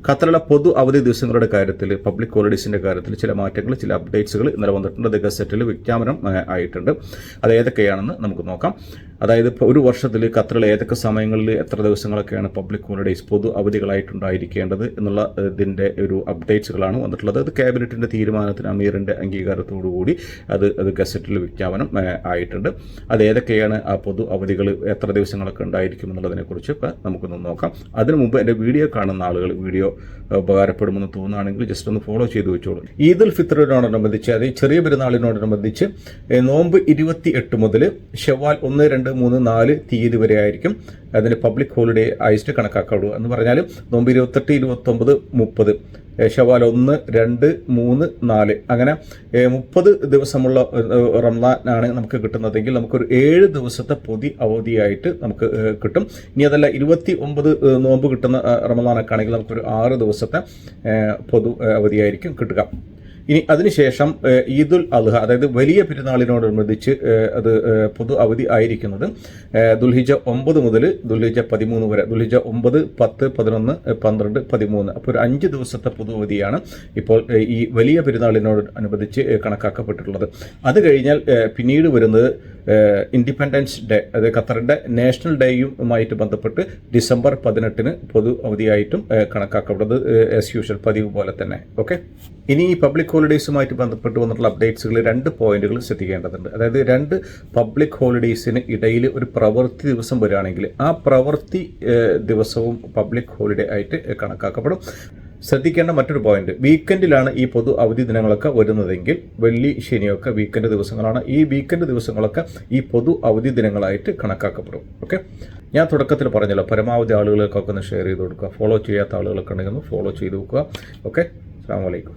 ഖത്തറിലെ പൊതു അവധി ദിവസങ്ങളുടെ കാര്യത്തിൽ പബ്ലിക് ഹോളിഡേയ്സിൻ്റെ കാര്യത്തിൽ ചില മാറ്റങ്ങൾ, ചില അപ്ഡേറ്റ്സുകൾ ഇന്നലെ വന്നിട്ടുണ്ട്. അത് ഗസറ്റിൽ വിജ്ഞാപനം ആയിട്ടുണ്ട്. അത് ഏതൊക്കെയാണെന്ന് നമുക്ക് നോക്കാം. അതായത് ഇപ്പോൾ ഒരു വർഷത്തിൽ ഖത്തറിൽ ഏതൊക്കെ സമയങ്ങളിൽ എത്ര ദിവസങ്ങളൊക്കെയാണ് പബ്ലിക് ഹോളിഡേയ്സ് പൊതു അവധികളായിട്ടുണ്ടായിരിക്കേണ്ടത് എന്നുള്ള ഇതിൻ്റെ ഒരു അപ്ഡേറ്റ്സുകളാണ് വന്നിട്ടുള്ളത്. അത് ക്യാബിനറ്റിൻ്റെ തീരുമാനത്തിന് അമീറിൻ്റെ അംഗീകാരത്തോടുകൂടി അത് ഗസറ്റിൽ വിജ്ഞാപനം ആയിട്ടുണ്ട്. അത് ഏതൊക്കെയാണ് ആ പൊതു അവധികൾ, എത്ര ദിവസങ്ങളൊക്കെ ഉണ്ടായിരിക്കും എന്നുള്ളതിനെക്കുറിച്ചൊക്കെ നമുക്കൊന്ന് നോക്കാം. അതിനു മുമ്പ് എൻ്റെ വീഡിയോ കാണുന്ന ആളുകൾ വീഡിയോ ഉപകാരപ്പെടുമെന്ന് തോന്നുകയാണെങ്കിൽ ജസ്റ്റ് ഒന്ന് ഫോളോ ചെയ്ത് വെച്ചോളൂ. ഈദുൽ ഫിത്തറിനോടനുബന്ധിച്ച്, അതായത് ചെറിയ പെരുന്നാളിനോടനുബന്ധിച്ച് നോമ്പ് 28 മുതൽ ഷവ്വാൽ 1, 2, 3, 4 തീയതി വരെ ആയിരിക്കും അതിന് പബ്ലിക് ഹോളിഡേ ആയിട്ട് കണക്കാക്കാവുള്ളൂ. എന്ന് പറഞ്ഞാൽ നോമ്പ് 28, 29, 30, ഷവ്വാൽ 1, 2, 3, 4 അങ്ങനെ 30 ദിവസമുള്ള റംസാനാണ് നമുക്ക് കിട്ടുന്നതെങ്കിൽ നമുക്കൊരു 7 ദിവസത്തെ പൊതു അവധിയായിട്ട് നമുക്ക് കിട്ടും. ഇനി അതല്ല 29 നോമ്പ് കിട്ടുന്ന റമദാനൊക്കെ ആണെങ്കിൽ നമുക്കൊരു 6 ദിവസത്തെ പൊതു അവധിയായിരിക്കും കിട്ടുക. ഇനി അതിനുശേഷം ഈദുൽ അദ്ഹ, അതായത് വലിയ പെരുന്നാളിനോടനുബന്ധിച്ച് അത് പൊതു അവധി ആയിരിക്കുന്നത് ദുൽഹിജ 9 മുതൽ ദുൽഹിജ 13 വരെ, ദുൽഹിജ 9, 10, 11, 12, 13, അപ്പോൾ ഒരു 5 ദിവസത്തെ പൊതു അവധിയാണ് ഇപ്പോൾ ഈ വലിയ പെരുന്നാളിനോടനുബന്ധിച്ച് കണക്കാക്കപ്പെട്ടിട്ടുള്ളത്. അത് കഴിഞ്ഞാൽ പിന്നീട് വരുന്നത് ഇൻഡിപെൻഡൻസ് ഡേ, അത് ഖത്തറിൻ്റെ നാഷണൽ ഡേയുമായിട്ട് ബന്ധപ്പെട്ട് ഡിസംബർ 18 പൊതു അവധിയായിട്ടും കണക്കാക്കപ്പെടുന്നത് ആസ് യൂഷ്വൽ പതിവ് പോലെ തന്നെ. ഓക്കെ, ഇനി ഈ പബ്ലിക് ഹോളിഡേയ്സുമായിട്ട് ബന്ധപ്പെട്ട് വന്നിട്ടുള്ള അപ്ഡേറ്റ്സുകൾ 2 പോയിന്റുകൾ ശ്രദ്ധിക്കേണ്ടതുണ്ട്. അതായത് 2 പബ്ലിക് ഹോളിഡേയ്സിന് ഇടയിൽ ഒരു പ്രവൃത്തി ദിവസം വരികയാണെങ്കിൽ ആ പ്രവൃത്തി ദിവസവും പബ്ലിക് ഹോളിഡേ ആയിട്ട് കണക്കാക്കപ്പെടും. ശ്രദ്ധിക്കേണ്ട മറ്റൊരു പോയിന്റ്, വീക്കെൻഡിലാണ് ഈ പൊതു അവധി ദിനങ്ങളൊക്കെ വരുന്നതെങ്കിൽ വെള്ളി, ശനിയൊക്കെ വീക്കെൻഡ് ദിവസങ്ങളാണ്. ഈ വീക്കെൻഡ് ദിവസങ്ങളൊക്കെ ഈ പൊതു അവധി ദിനങ്ങളായിട്ട് കണക്കാക്കപ്പെടും. ഓക്കെ, ഞാൻ തുടക്കത്തിൽ പറഞ്ഞല്ലോ, പരമാവധി ആളുകൾക്കൊക്കെ ഒന്ന് ഷെയർ ചെയ്ത് കൊടുക്കുക. ഫോളോ ചെയ്യാത്ത ആളുകളൊക്കെ ഉണ്ടെങ്കിൽ ഒന്ന് ഫോളോ ചെയ്ത് നോക്കുക. ഓക്കെ, അസ്സലാമു അലൈക്കും.